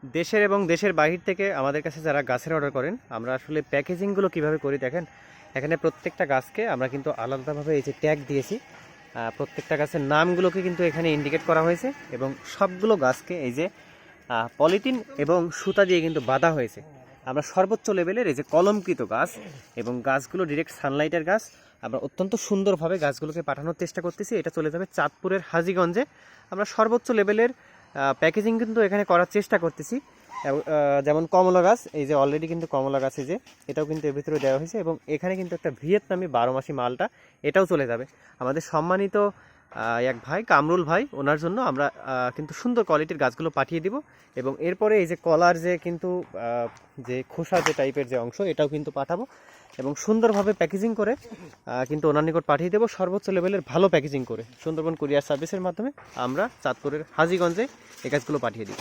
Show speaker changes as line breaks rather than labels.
দেশের এবং দেশের বাহির থেকে আমাদের কাছে যারা গাছের অর্ডার করেন, আমরা আসলে প্যাকেজিংগুলো কিভাবে করি দেখেন। এখানে প্রত্যেকটা গাছকে আমরা কিন্তু আলাদাভাবে এই যে ট্যাগ দিয়েছি, প্রত্যেকটা গাছের নামগুলোকে কিন্তু এখানে ইন্ডিকেট করা হয়েছে এবং সবগুলো গাছকে এই যে পলিথিন এবং সুতা দিয়ে কিন্তু বাঁধা হয়েছে। আমরা সর্বোচ্চ লেভেলের এই যে কলমকৃত গাছ এবং গাছগুলো ডিরেক্ট সানলাইটের গাছ, আমরা অত্যন্ত সুন্দরভাবে গাছগুলোকে পাঠানোর চেষ্টা করতেছি। এটা চলে যাবে চাঁদপুরের হাজীগঞ্জে। আমরা সর্বোচ্চ লেভেলের প্যাকেজিং কিন্তু এখানে করার চেষ্টা করতেছি। যেমন কমলা গাছ, এই যে অলরেডি কিন্তু কমলা গাছ এই যে এটাও কিন্তু এর ভিতরে দেওয়া হয়েছে এবং এখানে কিন্তু একটা ভিয়েতনামি 12 মাসি মালটা, এটাও চলে যাবে আমাদের সম্মানিত এক ভাই কামরুল ভাই, ওনার জন্য আমরা কিন্তু সুন্দর কোয়ালিটির গাছগুলো পাঠিয়ে দিব। এবং এরপরে এই যে কলার যে কিন্তু যে খোসা যে টাইপের যে অংশ, এটাও কিন্তু পাঠাবো এবং সুন্দরভাবে প্যাকেজিং করে কিন্তু ওনার নিকট পাঠিয়ে দেবো। সর্বোচ্চ লেভেলের ভালো প্যাকেজিং করে সুন্দরবন কুরিয়ার সার্ভিসের মাধ্যমে আমরা চাঁদপুরের হাজীগঞ্জে এই গাছগুলো পাঠিয়ে দিব।